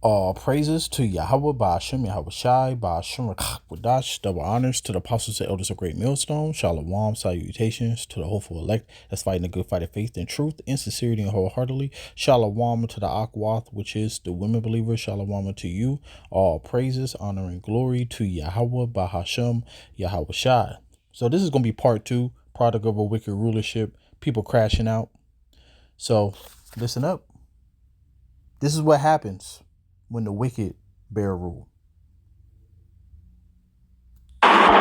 All praises to Yahweh Ba'ashem, Yahweh Shai, Ba'ashem Rakak double honors to the apostles and elders of Great Millstone. Shalom, salutations to the hopeful elect that's fighting the good fight of faith and truth, in sincerity and wholeheartedly. Shalom to the Akwath, which is the women believers. Shalom to you. All praises, honor, and glory to Yahweh Ba'ashem, Yahweh Shai. So this is going to be part 2, product of a wicked rulership, people crashing out. So listen up. This is what happens when the wicked bear rule. I'm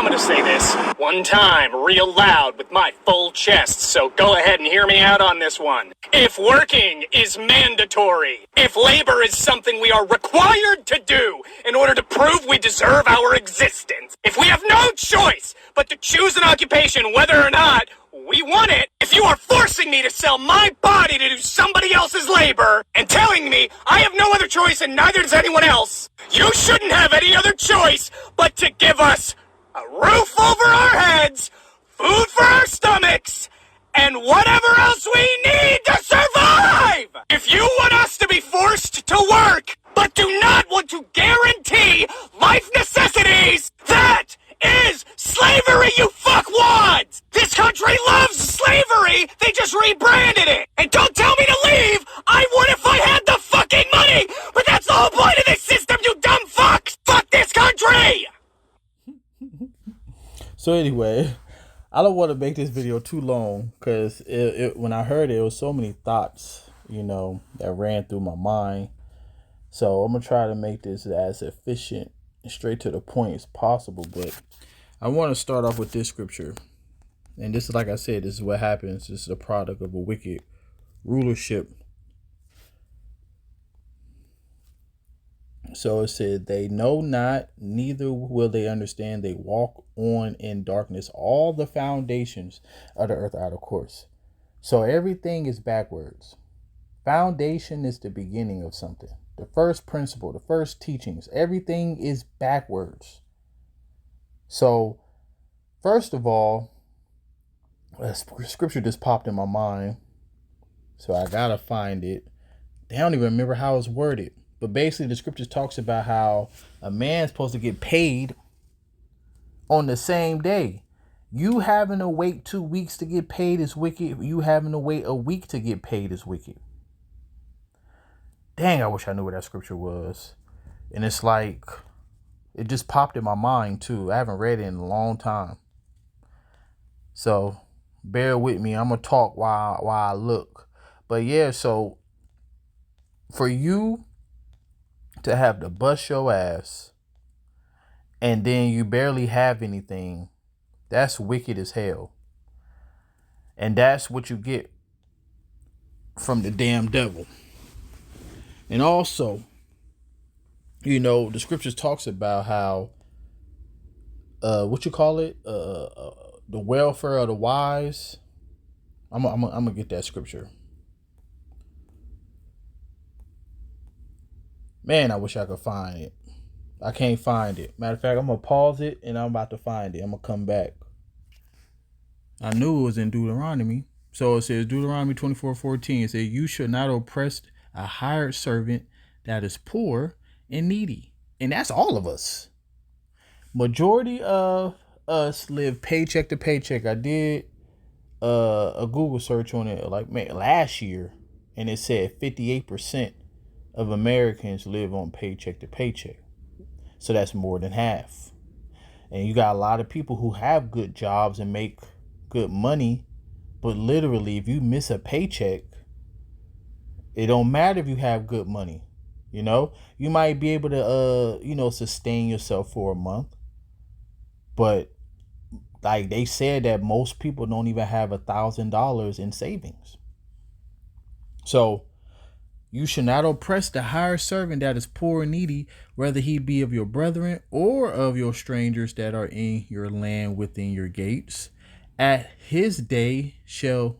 going to say this one time real loud with my full chest, so go ahead and hear me out on this one. If working is mandatory, if labor is something we are required to do in order to prove we deserve our existence, if we have no choice but to choose an occupation whether or not we want it, if you are forcing me to sell my body to do somebody else's labor and telling me I have no other choice and neither does anyone else, you shouldn't have any other choice but to give us a roof over our heads, food for our stomachs, and whatever else we need to survive! If you want us to be forced to work, but do not want to guarantee life necessities, that is slavery, you fuckwads! This country loves slavery, they just rebranded it! And don't tell me to leave! I would if I had the fucking money! But that's the whole point of this system, you dumb fucks! Fuck this country! So anyway, I don't want to make this video too long because when I heard it was so many thoughts, that ran through my mind. So I'm going to try to make this as efficient and straight to the point as possible. But I want to start off with this scripture. And this is, like I said, this is what happens. This is a product of a wicked rulership. So it said, they know not, neither will they understand. They walk on in darkness. All the foundations of the earth are out of course. So everything is backwards. Foundation is the beginning of something. The first principle, the first teachings, everything is backwards. So first of all, a scripture just popped in my mind. So I got to find it. I don't even remember how it's worded. But basically, the scripture talks about how a man's supposed to get paid on the same day. You having to wait 2 weeks to get paid is wicked. You having to wait a week to get paid is wicked. Dang, I wish I knew where that scripture was. And it's like, it just popped in my mind too. I haven't read it in a long time. So bear with me. I'm going to talk while I look. But yeah, so for you to have to bust your ass and then you barely have anything, that's wicked as hell. And that's what you get from the damn devil. And also, the scriptures talks about how the welfare of the wise. I'm gonna get that scripture. Man, I wish I could find it. I can't find it. Matter of fact, I'm going to pause it and I'm about to find it. I'm going to come back. I knew it was in Deuteronomy. So it says Deuteronomy 24:14. It says, you should not oppress a hired servant that is poor and needy. And that's all of us. Majority of us live paycheck to paycheck. I did a Google search on it last year. And it said 58% of Americans live on paycheck to paycheck. So that's more than half. And you got a lot of people who have good jobs and make good money, but literally if you miss a paycheck, it don't matter if you have good money. You might be able to sustain yourself for a month, but like they said that most people don't even have $1,000 in savings. So you should not oppress the hired servant that is poor and needy, whether he be of your brethren or of your strangers that are in your land within your gates. At his day shall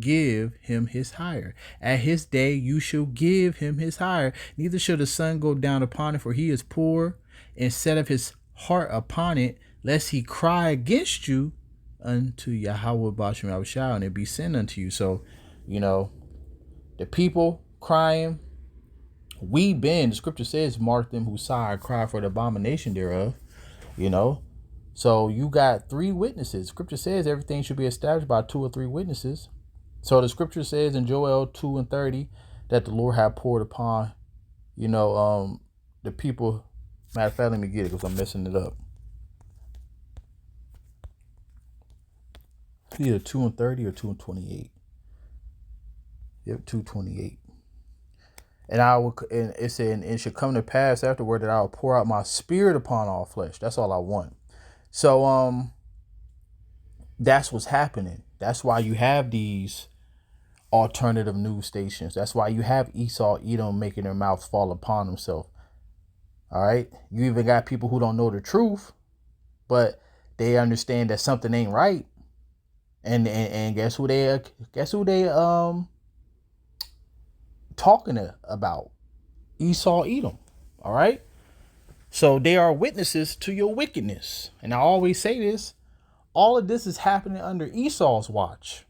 give him his hire. At his day you shall give him his hire. Neither shall the sun go down upon it, for he is poor, and set up his heart upon it, lest he cry against you unto Yahweh Ba'ashem Yahushua, and it be sent unto you. So, the people crying. The scripture says, mark them who sigh, cry for the abomination thereof. You know, so you got 3 witnesses. Scripture says everything should be established by 2 or 3 witnesses. So the scripture says in Joel 2:30 that the Lord had poured upon, the people. Matter of fact, let me get it because I'm messing it up. Either 2:30 or 2:28. Yep, 2:28. And it said, and it should come to pass afterward that I will pour out my spirit upon all flesh. That's all I want. So that's what's happening. That's why you have these alternative news stations. That's why you have Esau, Edom making their mouths fall upon themselves. All right. You even got people who don't know the truth, but they understand that something ain't right. And guess who they talking about? Esau, Edom. All right. So they are witnesses to your wickedness. And I always say this, all of this is happening under Esau's watch.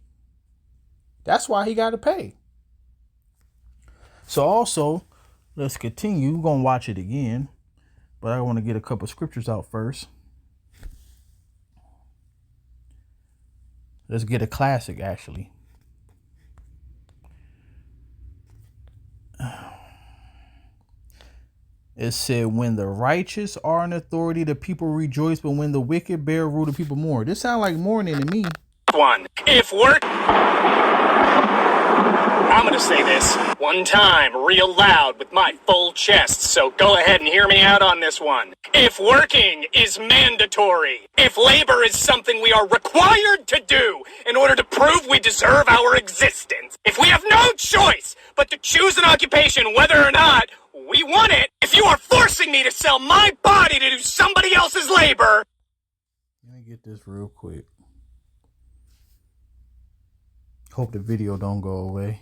That's why he got to pay. So also, let's continue. We're going to watch it again, but I want to get a couple scriptures out first. Let's get a classic, actually. It said, when the righteous are in authority, the people rejoice, but when the wicked bear rule, the people mourn. This sounds like mourning to me. I'm going to say this one time real loud with my full chest, so go ahead and hear me out on this one. If working is mandatory, if labor is something we are required to do in order to prove we deserve our existence, if we have no choice but to choose an occupation whether or not we want it, if you are forcing me to sell my body to do somebody else's labor... Let me get this real quick. Hope the video don't go away.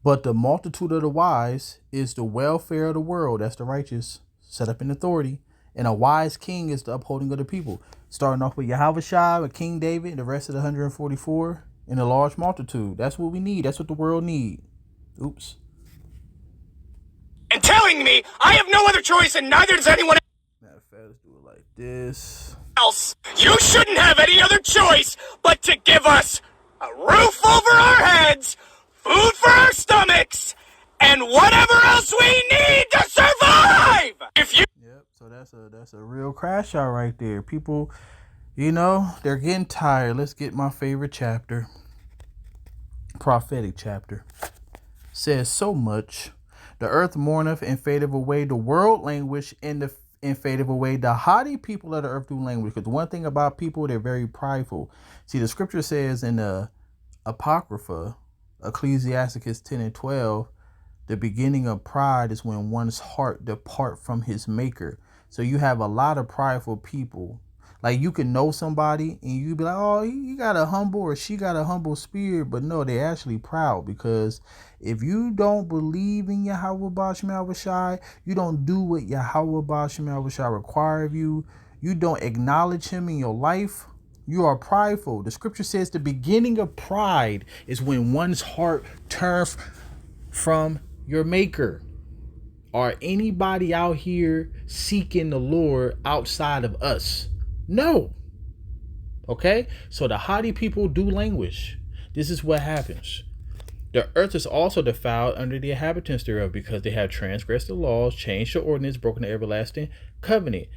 But the multitude of the wise is the welfare of the world. That's the righteous set up in authority. And a wise king is the upholding of the people. Starting off with Yahushua, with King David, and the rest of the 144, and a large multitude. That's what we need. That's what the world need. Oops. And telling me I have no other choice and neither does anyone else. Matter of fact, let's do it like this. You shouldn't have any other choice but to give us a roof over our heads, food for our stomachs, and whatever else we need to survive. Yep, so that's a real crash out right there. People, they're getting tired. Let's get my favorite chapter. Prophetic chapter. Says so much. The earth mourneth and fadeth away. The world languish and fadeth away. The haughty people of the earth do languish. Because one thing about people, they're very prideful. See, the scripture says in the Apocrypha, Ecclesiasticus 10:12, the beginning of pride is when one's heart depart from his maker. So you have a lot of prideful people. Like you can know somebody and you be like, oh, he got a humble or she got a humble spirit. But no, they're actually proud, because if you don't believe in Yahweh Ba'Shem Yahushai, you don't do what Yahweh Ba'Shem Yahushai require of you, you don't acknowledge him in your life, you are prideful. The scripture says the beginning of pride is when one's heart turns from your maker. Are anybody out here seeking the Lord outside of us? No. Okay? So the haughty people do languish. This is what happens. The earth is also defiled under the inhabitants thereof, because they have transgressed the laws, changed the ordinance, broken the everlasting covenant.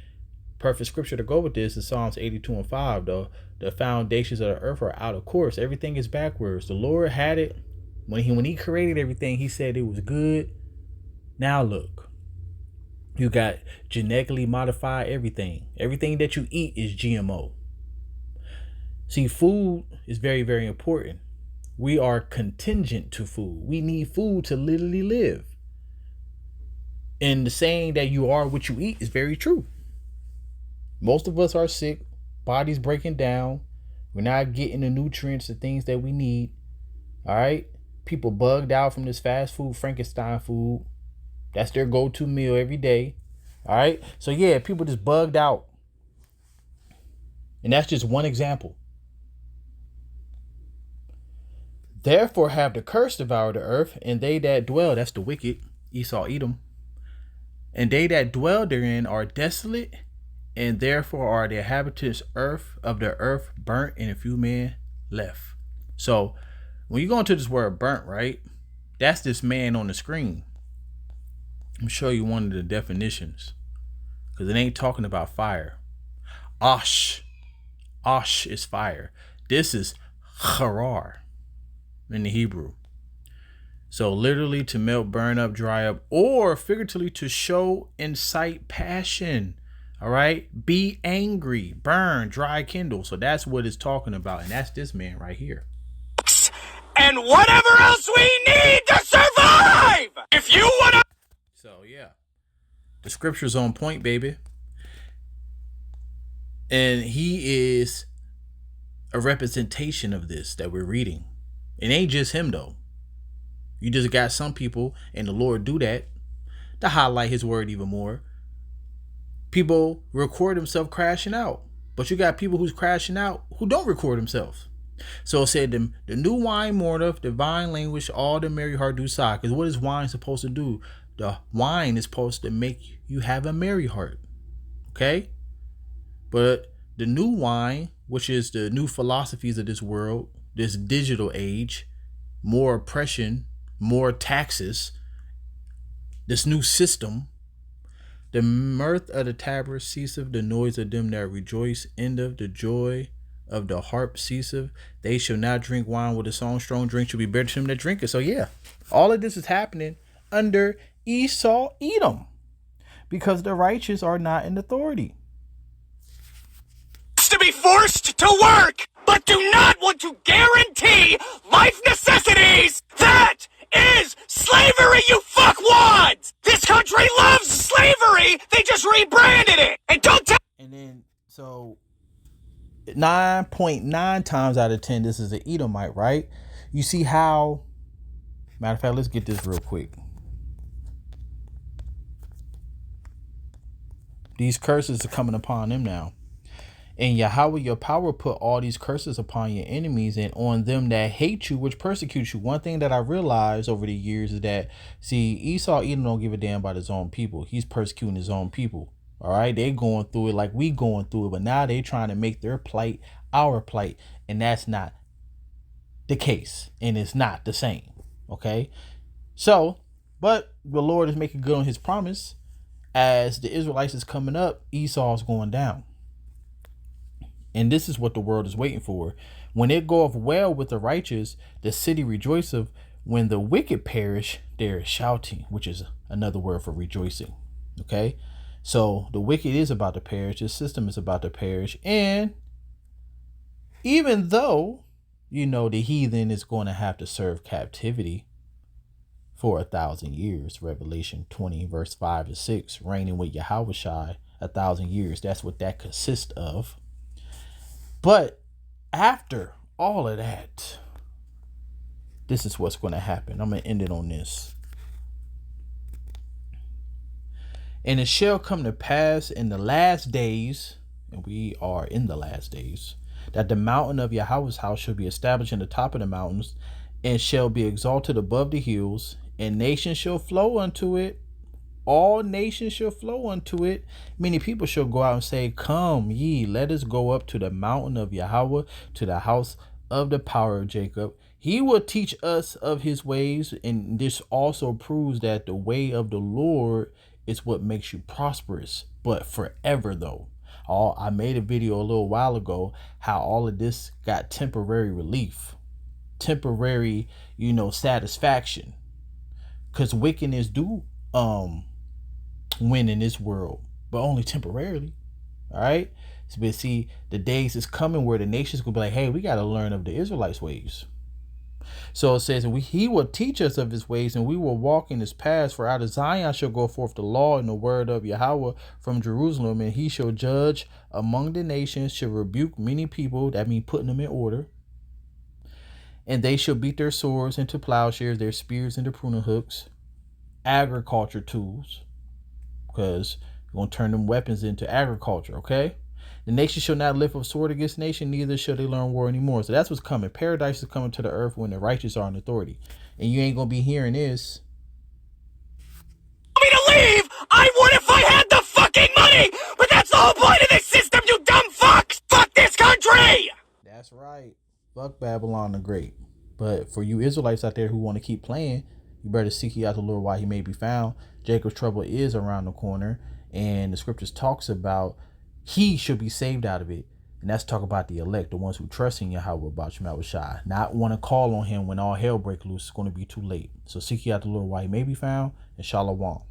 Perfect scripture to go with this is Psalms 82:5, though. The foundations of the earth are out of course. Everything is backwards. The Lord had it. When he created everything, he said it was good. Now look. You got genetically modified everything. Everything that you eat is GMO. See, food is very, very important. We are contingent to food. We need food to literally live. And the saying that you are what you eat is very true. Most of us are sick. Bodies breaking down. We're not getting the nutrients, the things that we need. All right. People bugged out from this fast food, Frankenstein food. That's their go-to meal every day. All right. So yeah, people just bugged out. And that's just one example. Therefore have the curse devoured the earth, and they that dwell, that's the wicked, Esau, Edom, and they that dwell therein are desolate, and therefore are the inhabitants of the earth burnt, and a few men left. So when you go into this word burnt, right, that's this man on the screen. I'm show you one of the definitions, because it ain't talking about fire. Ash is fire. This is harar in the Hebrew. So literally to melt, burn up, dry up, or figuratively to show, incite passion. All right. Be angry, burn, dry, kindle. So that's what it's talking about. And that's this man right here. And whatever else we need to survive. If you want to. So yeah, the scripture's on point, baby. And he is a representation of this that we're reading. It ain't just him though. You just got some people, and the Lord do that to highlight his word even more. People record themselves crashing out, but you got people who's crashing out who don't record themselves. So it said the new wine mourneth, divine language, all the merry heart do sigh. Because what is wine supposed to do? The wine is supposed to make you have a merry heart. Okay? But the new wine, which is the new philosophies of this world, this digital age, more oppression, more taxes, this new system, the mirth of the tabret ceaseth, the noise of them that rejoice endeth, the joy of the harp ceaseth. They shall not drink wine with a song, strong drink shall be better to them that drink it. So yeah, all of this is happening under Esau, Edom, because the righteous are not in authority. To be forced to work, but do not want to guarantee life necessities. That is slavery, you fuckwads! This country loves slavery. They just rebranded it. And don't tell. And then so 9.9 times out of 10, this is an Edomite, right? You see how, matter of fact, let's get this real quick. These curses are coming upon them now. And Yahweh, your power, put all these curses upon your enemies and on them that hate you, which persecute you. One thing that I realized over the years is that, see, Esau, Edom don't give a damn about his own people. He's persecuting his own people. All right. They going through it like we going through it. But now they trying to make their plight our plight. And that's not the case. And it's not the same. Okay. So, but the Lord is making good on his promise. As the Israelites is coming up, Esau's going down. And this is what the world is waiting for. When it goeth well with the righteous, the city rejoiceth. When the wicked perish, there is shouting, which is another word for rejoicing. Okay. So the wicked is about to perish. The system is about to perish. And even though, the heathen is going to have to serve captivity for 1,000 years, Revelation 20, verse 5 to 6, reigning with Yahushua 1,000 years. That's what that consists of. But after all of that, this is what's going to happen. I'm going to end it on this. And it shall come to pass in the last days, and we are in the last days, that the mountain of Yahweh's house shall be established in the top of the mountains, and shall be exalted above the hills, and nations shall flow unto it. All nations shall flow unto it. Many people shall go out and say, come ye, let us go up to the mountain of Yahweh, to the house of the power of Jacob. He will teach us of his ways. And this also proves that the way of the Lord is what makes you prosperous, but forever though. I made a video a little while ago how all of this got temporary relief, temporary, satisfaction, because wickedness do win in this world, but only temporarily. All right. But see, the days is coming where the nations will be like, hey, we got to learn of the Israelites' ways. So it says, he will teach us of his ways, and we will walk in his paths. For out of Zion shall go forth the law and the word of Yahweh from Jerusalem, and he shall judge among the nations, shall rebuke many people. That means putting them in order. And they shall beat their swords into plowshares, their spears into pruning hooks, agriculture tools, because you're going to turn them weapons into agriculture, okay? The nation shall not lift up sword against nation, neither shall they learn war anymore. So that's what's coming. Paradise is coming to the earth when the righteous are in authority. And you ain't going to be hearing this. Me to leave? I would if I had the fucking money! But that's the whole point of this system, you dumb fucks! Fuck this country! That's right. Fuck Babylon the Great. But for you Israelites out there who want to keep playing, you better seek ye out the Lord while he may be found. Jacob's trouble is around the corner. And the scriptures talks about he should be saved out of it. And that's talk about the elect, the ones who trust in Yahweh, about Shai, not want to call on him when all hell breaks loose. It's going to be too late. So seek ye out the Lord while he may be found, and shalom.